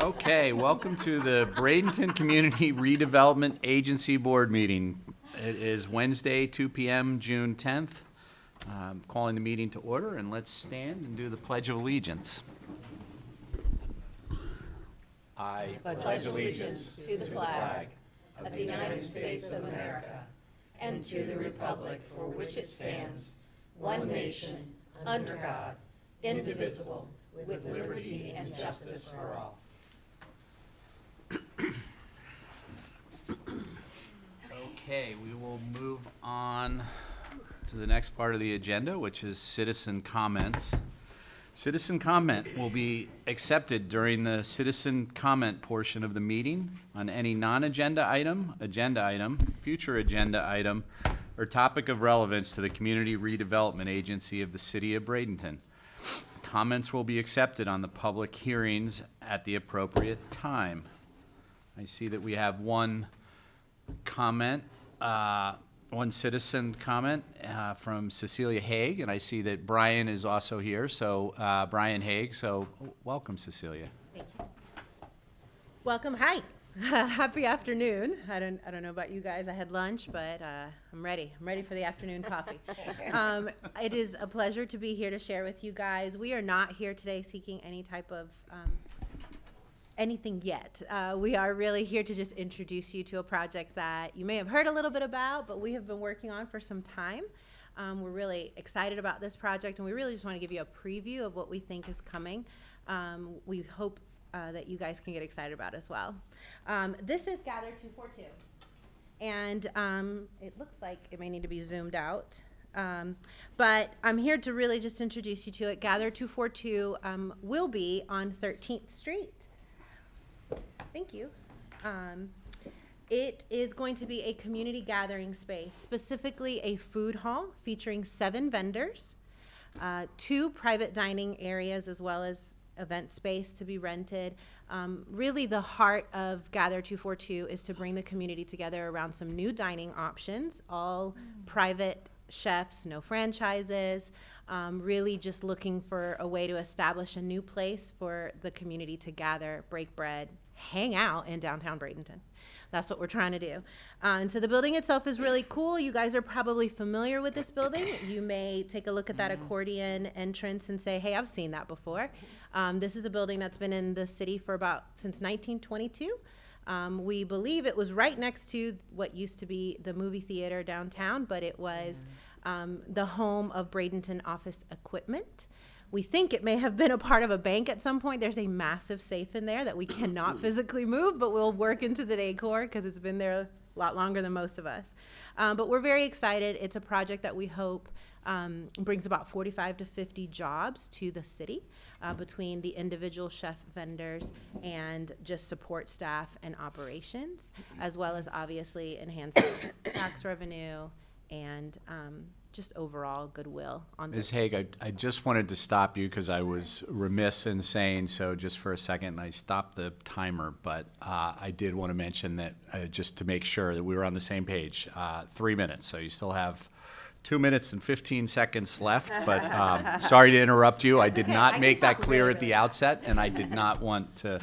Okay, welcome to the Bradenton Community Redevelopment Agency Board meeting. It is Wednesday, 2 p.m., June 10th. Calling the meeting to order, and let's stand and do the Pledge of Allegiance. I pledge allegiance to the flag of the United States of America and to the republic for which it stands, one nation, under God, indivisible, with liberty and justice for all. Okay, we will move on to the next part of the agenda, which is citizen comments. Citizen comment will be accepted during the citizen comment portion of the meeting on any non-agenda item, future agenda item, or topic of relevance to the Community Redevelopment Agency of the City of Bradenton. Comments will be accepted on the public hearings at the appropriate time. I see that we have one comment, one citizen comment from Cecilia Haig, and I see that Brian is also here, so Brian Haig, so welcome, Cecilia. Thank you. Welcome, hi. Happy afternoon. I don't know about you guys. I had lunch, but I'm ready. I'm ready for the afternoon coffee. It is a pleasure to be here to share with you guys. We are not here today seeking any type of anything yet. We are really here to just introduce you to a project that you may have heard a little bit about, but we have been working on for some time. We're really excited about this project, and we really just want to give you a preview of what we think is coming. We hope that you guys can get excited about as well. This is Gather 242, and it looks like it may need to be zoomed out, but I'm here to really just introduce you to it. Gather 242 will be on 13th Street. Thank you. It is going to be a community gathering space, specifically a food hall featuring 7 vendors, 2 private dining areas, as well as event space to be rented. Really the heart of Gather 242 is to bring the community together around some new dining options, all private chefs, no franchises, really just looking for a way to establish a new place for the community to gather, break bread, hang out in downtown Bradenton. That's what we're trying to do. And so the building itself is really cool. You guys are probably familiar with this building. You may take a look at that accordion entrance and say, hey, I've seen that before. This is a building that's been in the city for since 1922. We believe it was right next to what used to be the movie theater downtown, but it was the home of Bradenton Office Equipment. We think it may have been a part of a bank at some point. There's a massive safe in there that we cannot physically move, but we'll work into the decor because it's been there a lot longer than most of us. But we're very excited. It's a project that we hope brings about 45 to 50 jobs to the city between the individual chef vendors and just support staff and operations, as well as obviously enhancing tax revenue and just overall goodwill on Ms. Haig, I just wanted to stop you because I was remiss in saying so just for a second, and I stopped the timer, but I did want to mention that just to make sure that we were on the same page, 3 minutes, so you still have 2 minutes and 15 seconds left, but sorry to interrupt you. I did not make that clear at the outset, and I did not want to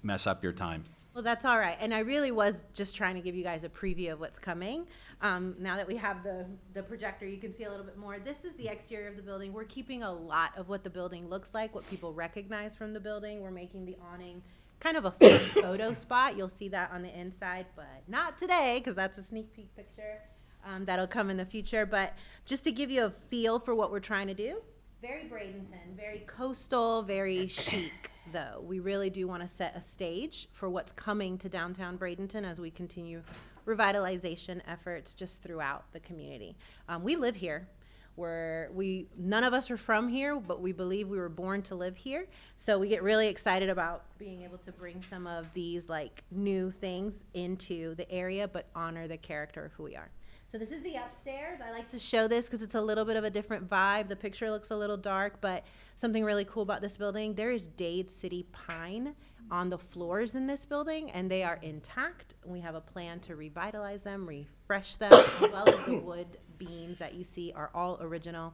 mess up your time. Well, that's all right. And I really was just trying to give you guys a preview of what's coming. Now that we have the projector, you can see a little bit more. This is the exterior of the building. We're keeping a lot of what the building looks like, what people recognize from the building. We're making the awning kind of a photo spot. You'll see that on the inside, but not today because that's a sneak peek picture. That'll come in the future. But just to give you a feel for what we're trying to do, very Bradenton, very coastal, very chic, though. We really do want to set a stage for what's coming to downtown Bradenton as we continue revitalization efforts just throughout the community. We live here. None of us are from here, but we believe we were born to live here. So we get really excited about being able to bring some of these like new things into the area, but honor the character of who we are. So this is the upstairs. I like to show this because it's a little bit of a different vibe. The picture looks a little dark, but something really cool about this building, there is Dade City pine on the floors in this building, and they are intact. We have a plan to revitalize them, refresh them, as well as the wood beams that you see are all original,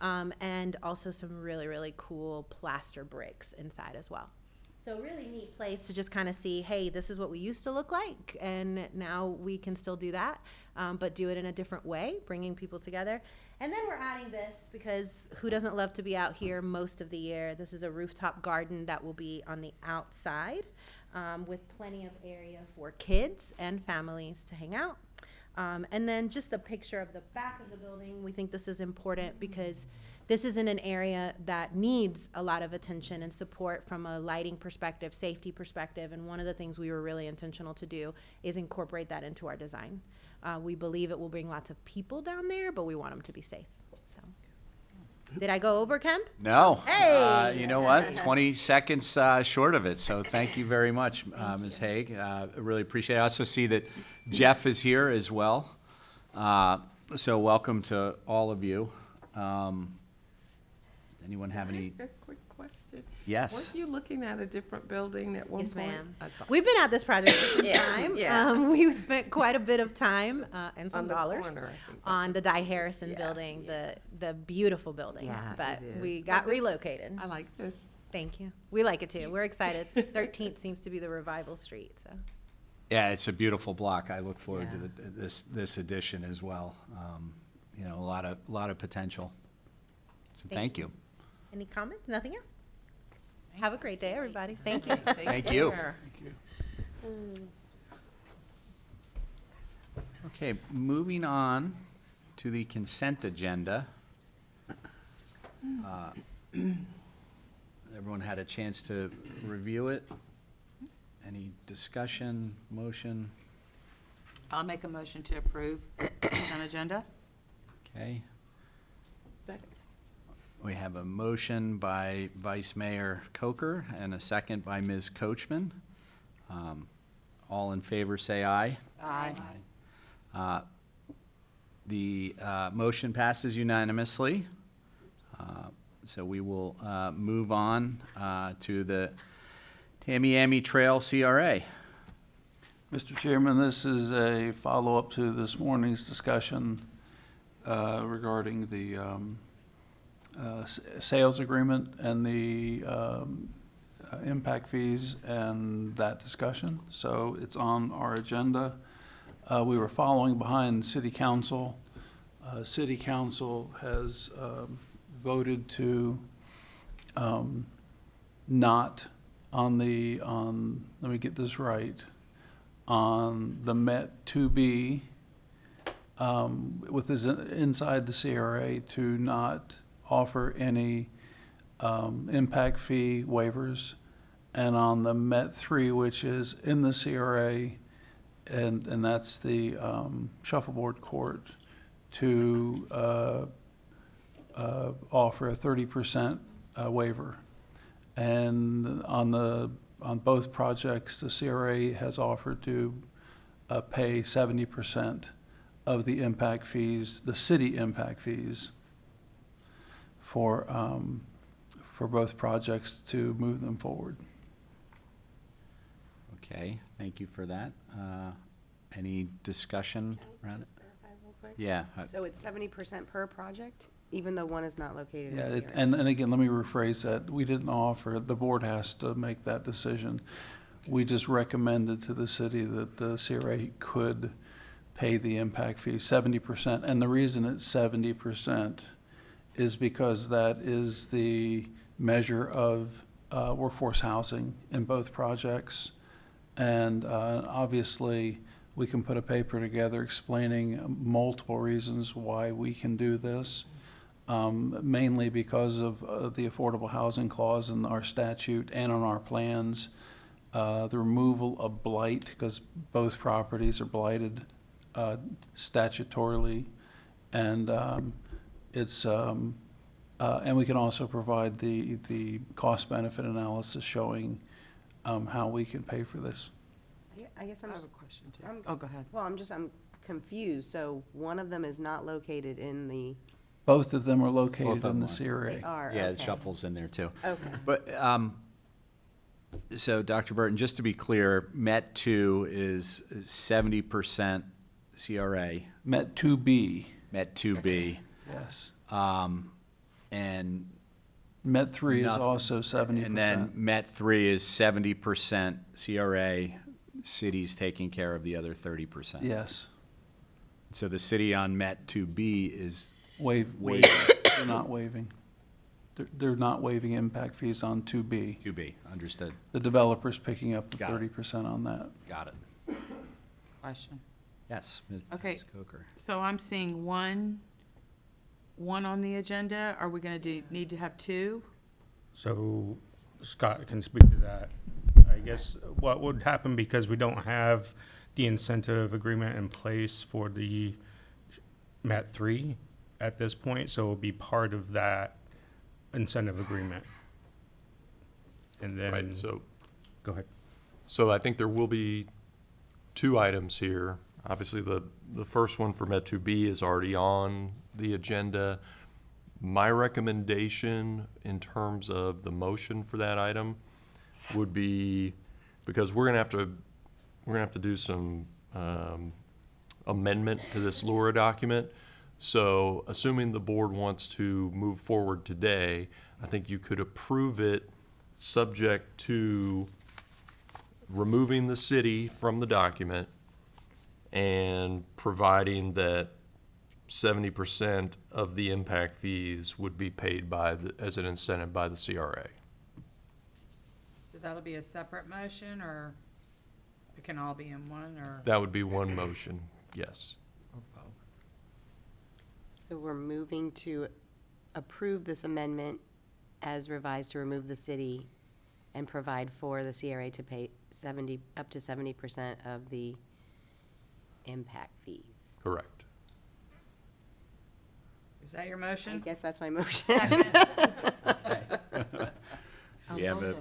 and also some really, really cool plaster bricks inside as well. So really neat place to just kind of see, hey, this is what we used to look like, and now we can still do that, but do it in a different way, bringing people together. And then we're adding this because who doesn't love to be out here most of the year? This is a rooftop garden that will be on the outside, with plenty of area for kids and families to hang out. And then just the picture of the back of the building, we think this is important because this is in an area that needs a lot of attention and support from a lighting perspective, safety perspective, and one of the things we were really intentional to do is incorporate that into our design. We believe it will bring lots of people down there, but we want them to be safe, so. Did I go over, Kemp? No. Hey! You know what? 20 seconds short of it. So thank you very much, Ms. Haig. I really appreciate it. I also see that Jeff is here as well. So welcome to all of you. Anyone have any? Ask a quick question. Yes. Weren't you looking at a different building at one Yes, point? ma'am. I thought- We've been at this project for some time. yeah. We spent quite a bit of time and some On the dollars corner, I think. on the Di Harrison Yeah, building, yeah. the beautiful building. Yeah, But it we is. got But this- relocated. I like this. Thank you. We like it too. We're excited. 13th seems to be the revival street, so. Yeah, it's a beautiful block. I look forward to Yeah. this addition as well. You know, a lot of potential. So thank you. Any comments? Nothing else? Have a great day, everybody. Thank you. Thank you. care. Okay, moving on to the consent agenda. Everyone had a chance to review it? Any discussion, motion? I'll make a motion to approve consent agenda. Okay. Second. We have a motion by Vice Mayor Coker and a second by Ms. Coachman. All in favor, say aye. Aye. The motion passes unanimously. So we will move on to the Tamiami Trail CRA. Mr. Chairman, this is a follow-up to this morning's discussion regarding the sales agreement and the impact fees and that discussion. So it's on our agenda. We were following behind City Council. City Council has voted to not on let me get this right, on the Met 2B, with this inside the CRA, to not offer any impact fee waivers, and on the Met 3, which is in the CRA, and that's the shuffleboard court, to offer a 30% waiver. And on both projects, the CRA has offered to pay 70% of the impact fees, the city impact fees, for both projects to move them forward. Okay, thank you for that. Any discussion around it? Yeah. So it's 70% per project, even though one is not located in Yeah, CRA? and again, let me rephrase that. We didn't offer, the board has to make that decision. We just recommended to the city that the CRA could pay the impact fee 70%. And the reason it's 70% is because that is the measure of workforce housing in both projects. And obviously, we can put a paper together explaining multiple reasons why we can do this, mainly because of the affordable housing clause in our statute and on our plans, the removal of blight, because both properties are blighted statutorily, and and we can also provide the cost-benefit analysis showing how we can pay for this. I guess I I'm have just, a question too. I'm- Oh, go ahead. well, I'm confused. So one of them is not located in the, Both of them are located Both of in the them CRA. they are, Yeah, it okay. shuffles in there too. Okay. But, so Dr. Burton, just to be clear, Met 2 is 70% CRA, Met 2B, Met 2B, yes. and Met 3 is Nothing. also 70%. And then Met 3 is 70% CRA, city's taking care of the other 30%. Yes. So the city on Met 2B is Waiving. They're not waiving. They're not waiving impact fees on 2B. 2B, understood. The developer's picking up the Got it. 30% on that. Got it. Question. Yes, Ms. Okay. Coker. So I'm seeing one on the agenda. Are we gonna need to have two? So Scott can speak to that. I guess what would happen, because we don't have the incentive agreement in place for the MAT 3 at this point, so it'll be part of that incentive agreement. And then, Right, so, go ahead. so I think there will be two items here. Obviously, the first one for Met 2B is already on the agenda. My recommendation in terms of the motion for that item would be, because we're gonna have to do some amendment to this LURA document. So assuming the board wants to move forward today, I think you could approve it subject to removing the city from the document and providing that 70% of the impact fees would be paid as an incentive by the CRA. So that'll be a separate motion, or it can all be in one, or? That would be one motion, yes. So we're moving to approve this amendment as revised to remove the city and provide for the CRA to pay up to 70% of the impact fees. Correct. Is that your I motion? guess that's my motion. Second. We have a,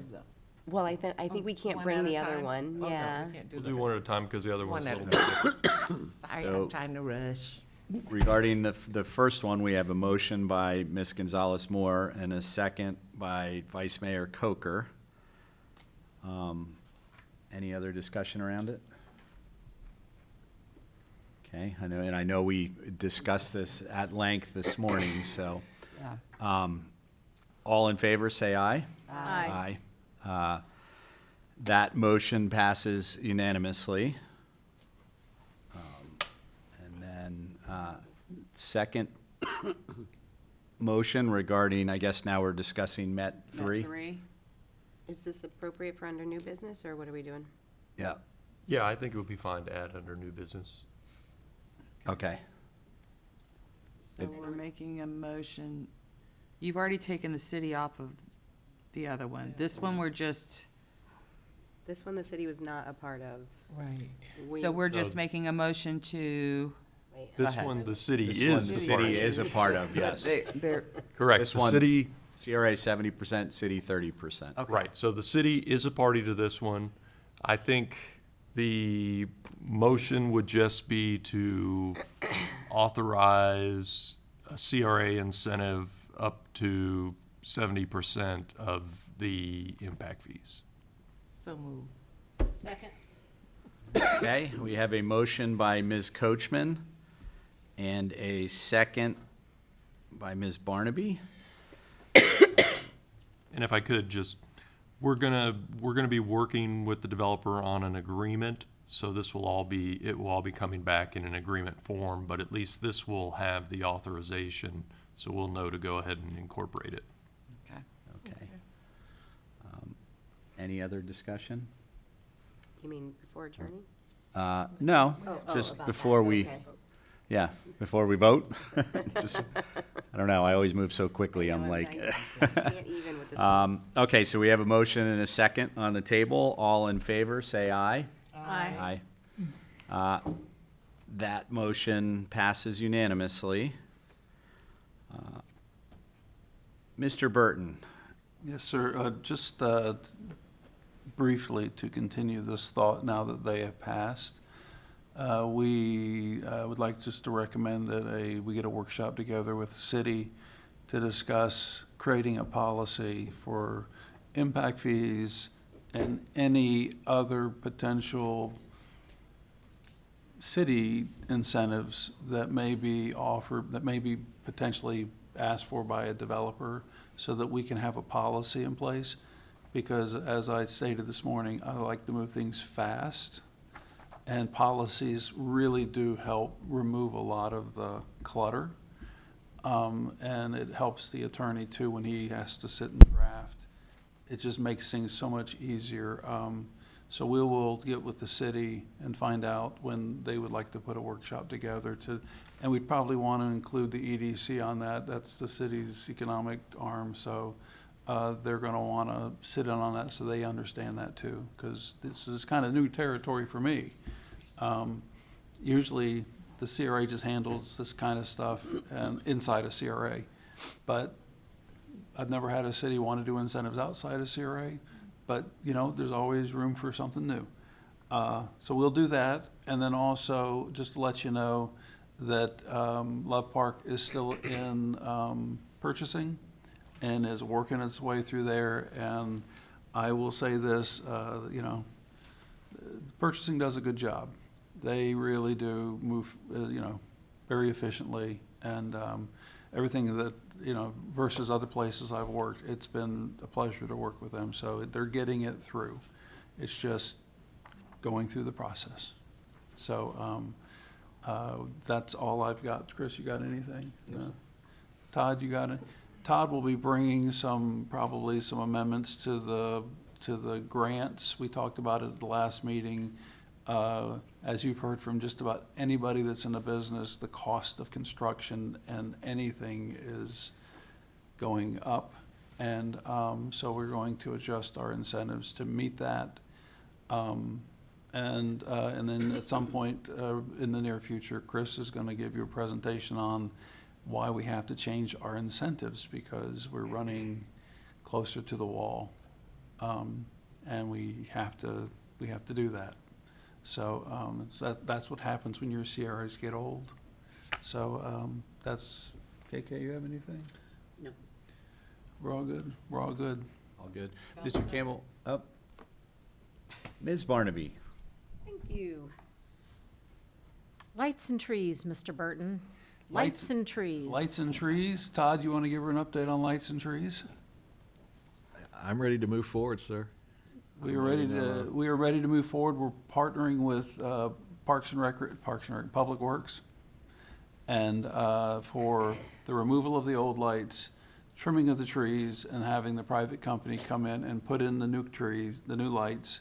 Well, I think we can't One bring at a the other time? one, Oh, no, yeah. we can't do We'll that. do one at a time because the other one's a One at little a different. Sorry, So- I'm trying to rush. regarding the first one, we have a motion by Ms. Gonzalez Moore and a second by Vice Mayor Coker. Any other discussion around it? Okay, I know we discussed this at length this morning, so, Yeah. all in favor, say aye. Aye. Aye. That motion passes unanimously. And then, second motion regarding, I guess now we're discussing Met 3. Met 3. Is this appropriate for under new business, or what are we doing? Yeah, Yeah, I think it would be fine to add under new business. okay. So we're making a motion. You've already taken the city off of the other one. This one, we're just, This one the city was not a part of. Right. so we're just No. making a motion to, Wait, This ahead. one, the city This one, is the the city party. is a part of, yes. They're, Correct. This The one- city, CRA 70%, city 30%. okay. right, so the city is a party to this one. I think the motion would just be to authorize a CRA incentive up to 70% of the impact fees. so moved. Second. Okay, we have a motion by Ms. Coachman and a second by Ms. Barnaby. And if I could, just, we're gonna be working with the developer on an agreement, so it will all be coming back in an agreement form, but at least this will have the authorization, so we'll know to go ahead and incorporate it. Okay. Okay. Any other discussion? You mean before adjourning? No, Oh, just about that, before we, okay. yeah, before we vote. Just, I don't know, I always move so quickly, I'm I know, like. I can't even with this. Okay, so we have a motion and a second on the table. All in favor, say aye. Aye. Aye. That motion passes unanimously. Mr. Burton, Yes, sir. Just briefly to continue this thought now that they have passed. We would like just to recommend that we get a workshop together with the city to discuss creating a policy for impact fees and any other potential city incentives that may be offered, that may be potentially asked for by a developer, so that we can have a policy in place. Because as I stated this morning, I like to move things fast, and policies really do help remove a lot of the clutter. And it helps the attorney too when he has to sit and draft. It just makes things so much easier. So we will get with the city and find out when they would like to put a workshop together and we'd probably want to include the EDC on that. That's the city's economic arm, so they're going to want to sit in on that so they understand that too, because this is kind of new territory for me. Usually the CRA just handles this kind of stuff and inside a CRA, but I've never had a city want to do incentives outside of CRA, but there's always room for something new. So we'll do that, and then also just to let you know that Love Park is still in purchasing and is working its way through there. And I will say this, purchasing does a good job. They really do move, very efficiently, and everything that, versus other places I've worked, it's been a pleasure to work with them. So they're getting it through. It's just going through the process. So that's all I've got. Chris, you got anything? Yes. Todd, you got it? Todd will be bringing probably some amendments to the grants. We talked about it at the last meeting. As you've heard from just about anybody that's in the business, the cost of construction and anything is going up. And so we're going to adjust our incentives to meet that. And then at some point in the near future, Chris is going to give you a presentation on why we have to change our incentives, because we're running closer to the wall. And we have to do that. So that's what happens when your CRAs get old. So that's, KK, you have anything? No. We're all good? We're all good. All good. Mr. Campbell, up. Ms. Barnaby. Thank you. Lights and trees, Mr. Burton. Lights- Lights and trees. Lights and trees. Todd, you want to give her an update on lights and trees? I'm ready to move forward, sir. We are ready to move forward. We're partnering with Parks and Rec, Public Works, and for the removal of the old lights, trimming of the trees, and having the private company come in and put in the new trees, the new lights,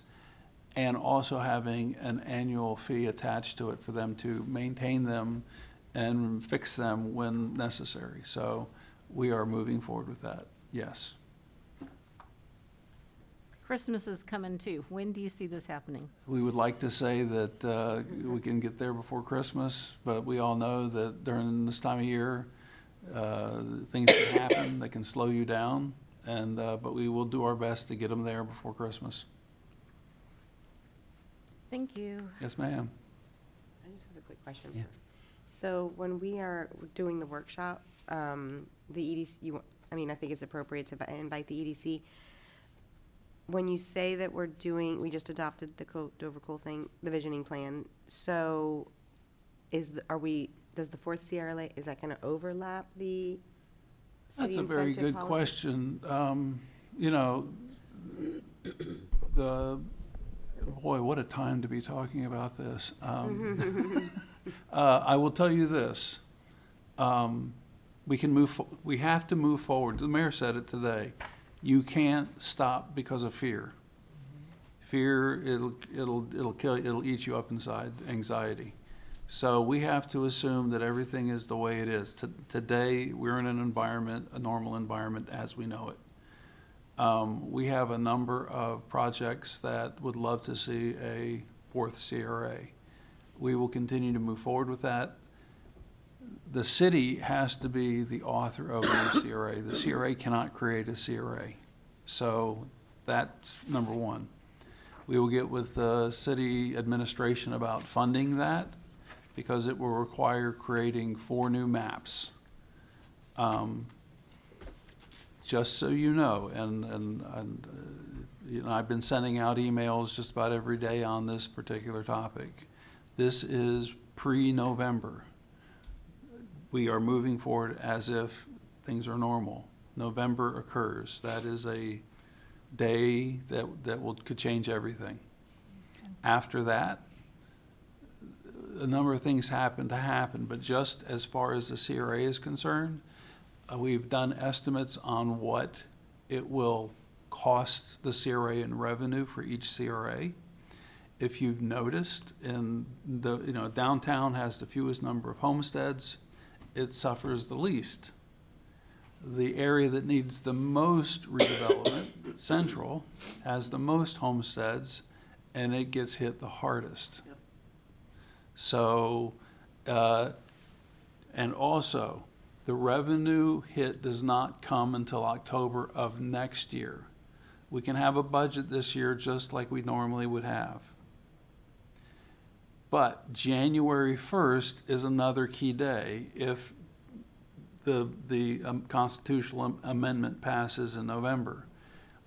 and also having an annual fee attached to it for them to maintain them and fix them when necessary. So we are moving forward with that, yes. Christmas is coming too. When do you see this happening? We would like to say that we can get there before Christmas, but we all know that during this time of year, things can happen that can slow you down, and but we will do our best to get them there before Christmas. Thank you. Yes, ma'am. I just have a quick question. Yeah. So when we are doing the workshop, the EDC, I think it's appropriate to invite the EDC. When you say that we just adopted the Dover Cool thing, the visioning plan, so does the fourth CRA, is that gonna overlap the city That's a incentive very good policy? question. Boy, what a time to be talking about this. I will tell you this. We have to move forward. The mayor said it today. You can't stop because of fear. Fear, it'll kill you, it'll eat you up inside, anxiety. So we have to assume that everything is the way it is. Today, we're in an environment, a normal environment as we know it. We have a number of projects that would love to see a fourth CRA. We will continue to move forward with that. The city has to be the author of the CRA. The CRA cannot create a CRA. So that's number one. We will get with the city administration about funding that, because it will require creating 4 new maps. Just so you know, you know, I've been sending out emails just about every day on this particular topic. This is pre-November. We are moving forward as if things are normal. November occurs. That is a day that could change everything. After that, a number of things happen, but just as far as the CRA is concerned, we've done estimates on what it will cost the CRA in revenue for each CRA. If you've noticed, downtown has the fewest number of homesteads, it suffers the least. The area that needs the most redevelopment, Central, has the most homesteads, and it gets hit the hardest. Yep. So, and also, the revenue hit does not come until October of next year. We can have a budget this year just like we normally would have. But January 1st is another key day. If the constitutional amendment passes in November,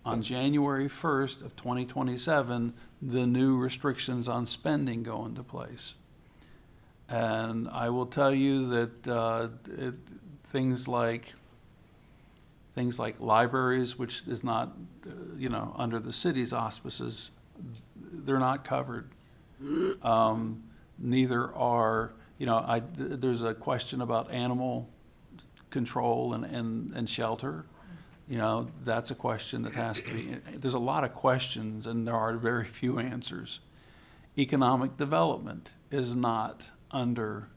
on January 1st of 2027, the new restrictions on spending go into place. And I will tell you that things like libraries, which is not, under the city's auspices, they're not covered. Neither are, there's a question about animal control and shelter. That's a question that has to be, there's a lot of questions and there are very few answers. Economic development is not under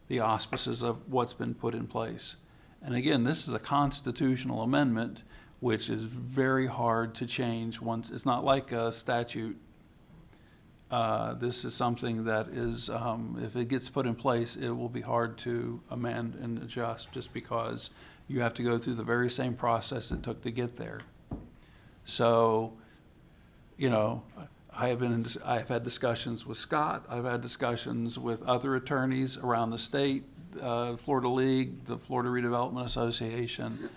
the auspices of what's been put in place. And again, this is a constitutional amendment, which is very hard to change once. It's not like a statute. This is something that is, if it gets put in place, it will be hard to amend and adjust, just because you have to go through the very same process it took to get there. So, I've had discussions with Scott. I've had discussions with other attorneys around the state, Florida League, the Florida Redevelopment Association,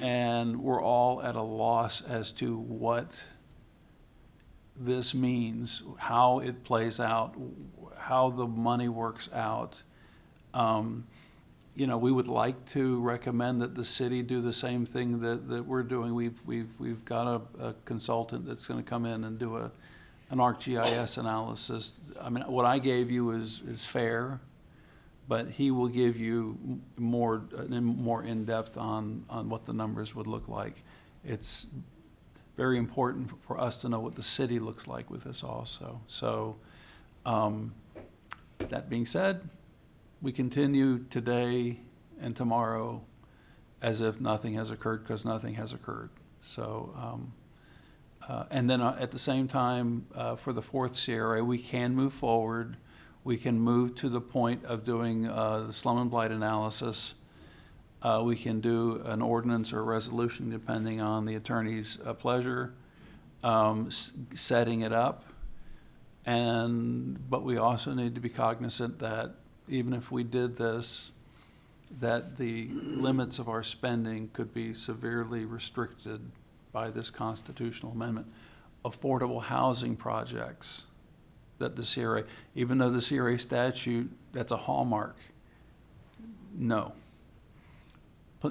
and we're all at a loss as to what this means, how it plays out, how the money works out. We would like to recommend that the city do the same thing that we're doing. We've got a consultant that's going to come in and do an ArcGIS analysis. I mean, what I gave you is fair, but he will give you more in-depth on what the numbers would look like. It's very important for us to know what the city looks like with this also. So, that being said, we continue today and tomorrow as if nothing has occurred, because nothing has occurred. So, and then at the same time, for the 4th CRA, we can move forward. We can move to the point of doing the slum and blight analysis. We can do an ordinance or a resolution depending on the attorney's pleasure, setting it up. But we also need to be cognizant that even if we did this, that the limits of our spending could be severely restricted by this constitutional amendment. Affordable housing projects that the CRA, even though the CRA statute, that's a hallmark, no.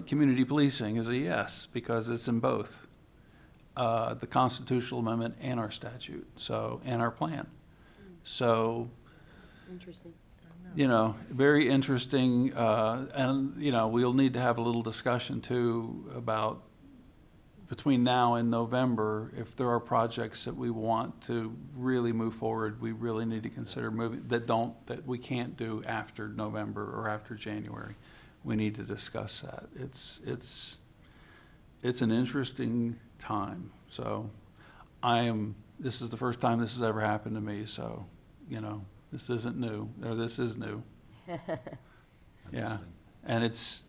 Community policing is a yes, because it's in both the constitutional amendment and our statute, and our plan. So, Interesting. very interesting, and we'll need to have a little discussion too about, between now and November, if there are projects that we want to really move forward, we really need to consider moving, that we can't do after November or after January. We need to discuss that. It's an interesting time. So this is the first time this has ever happened to me, so, this isn't new, or this is new. Yeah, and it's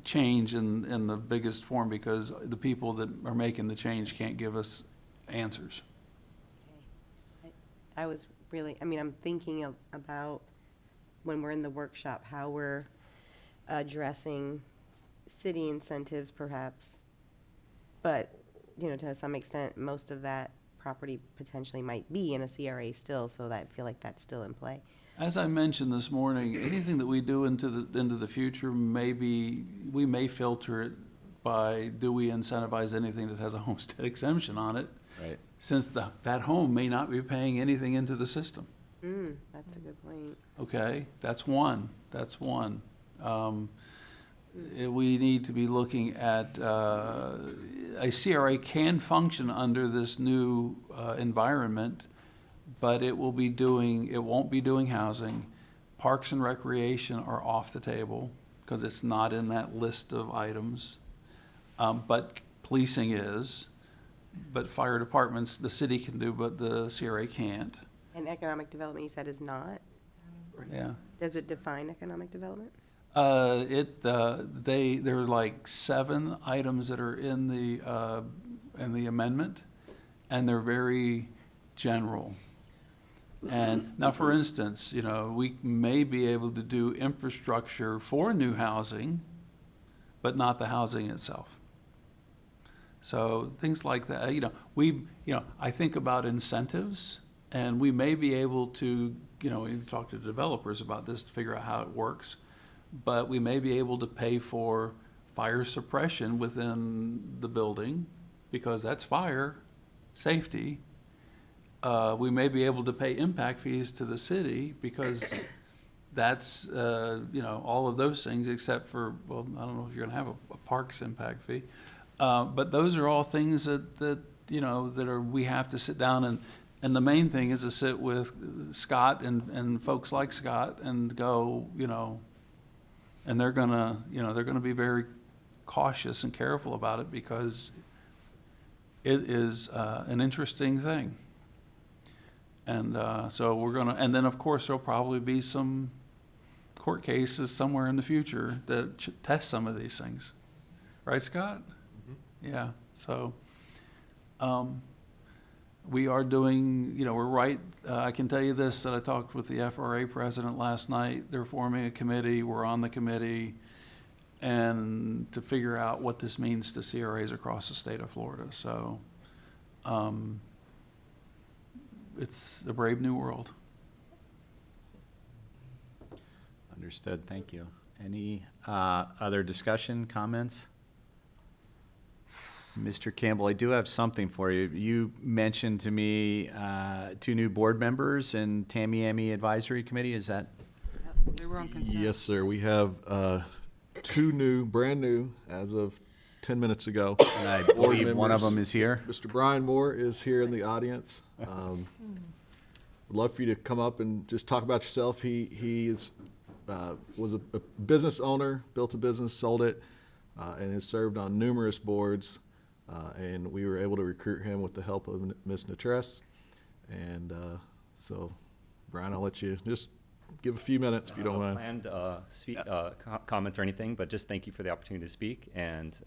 change in the biggest form, because the people that are making the change can't give us answers. I was really, I mean, I'm thinking about when we're in the workshop, how we're addressing city incentives perhaps. But, you know, to some extent, most of that property potentially might be in a CRA still, so that I feel like that's still in play. As I mentioned this morning, anything that we do into the future, we may filter it by, do we incentivize anything that has a homestead exemption on it? Right. Since that home may not be paying anything into the system. That's a good point. Okay, that's one. We need to be looking at, a CRA can function under this new environment, but it won't be doing housing. Parks and recreation are off the table because it's not in that list of items. But policing is, but fire departments, the city can do, but the CRA can't. And economic development, you said, is not? Yeah. Does it define economic development? There are like 7 items that are in the amendment, and they're very general. And now, for instance, you know, we may be able to do infrastructure for new housing, but not the housing itself. So things like that, I think about incentives, and we may be able to, we talk to developers about this to figure out how it works, but we may be able to pay for fire suppression within the building, because that's fire safety. We may be able to pay impact fees to the city, because that's, all of those things, except for, well, I don't know if you're gonna have a parks impact fee. But those are all things we have to sit down, and the main thing is to sit with Scott and folks like Scott and go, and they're gonna be very cautious and careful about it, because it is an interesting thing. And and then of course there'll probably be some court cases somewhere in the future that test some of these things. Right, Scott? Yeah, so, we are doing, we're right, I can tell you this, that I talked with the FRA president last night. They're forming a committee, we're on the committee, and to figure out what this means to CRAs across the state of Florida. So, it's a brave new world. Understood, thank you. Any other discussion, comments? Mr. Campbell, I do have something for you. You mentioned to me 2 new board members in Tamiami Advisory Committee, is that? Yep, they were on consent. Yes, sir. We have 2 brand new, as of 10 minutes ago. And I believe one of them is here. Mr. Brian Moore is here in the audience. Would love for you to come up and just talk about yourself. He was a business owner, built a business, sold it, and has served on numerous boards. And we were able to recruit him with the help of Ms. Natress. And so, Brian, I'll let you just give a few minutes if you don't mind. Planned comments or anything, but just thank you for the opportunity to speak, and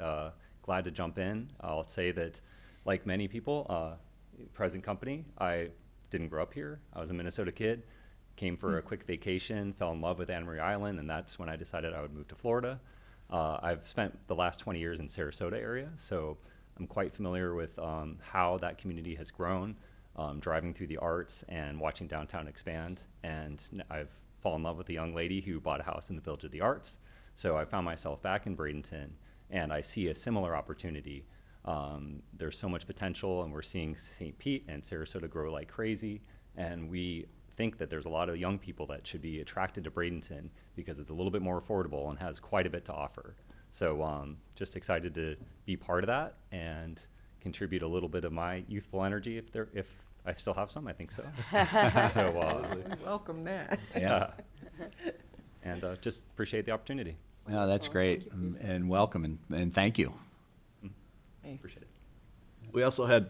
glad to jump in. I'll say that, like many people, present company, I didn't grow up here. I was a Minnesota kid, came for a quick vacation, fell in love with Anna Maria Island, and that's when I decided I would move to Florida. I've spent the last 20 years in Sarasota area, so I'm quite familiar with how that community has grown, driving through the arts and watching downtown expand. And I've fallen in love with a young lady who bought a house in the Village of the Arts. So I found myself back in Bradenton, and I see a similar opportunity. There's so much potential, and we're seeing St. Pete and Sarasota grow like crazy. And we think that there's a lot of young people that should be attracted to Bradenton because it's a little bit more affordable and has quite a bit to offer. So just excited to be part of that and contribute a little bit of my youthful energy if I still have some. I think so. Welcome that. Yeah. And just appreciate the opportunity. No, that's great, and welcome, and thank you. Nice. Appreciate it. We also had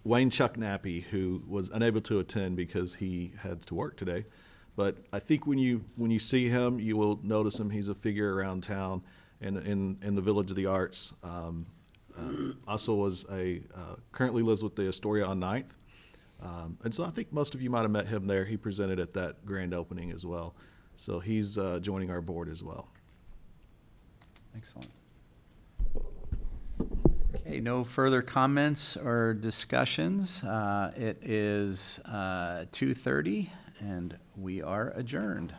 Wayne Chuck Nappy, who was unable to attend because he had to work today. But I think when you see him, you will notice him. He's a figure around town and in the Village of the Arts. Also currently lives with the Astoria on 9th. And so I think most of you might have met him there. He presented at that grand opening as well. So he's joining our board as well. Excellent. Okay, no further comments or discussions. It is 2:30 and we are adjourned.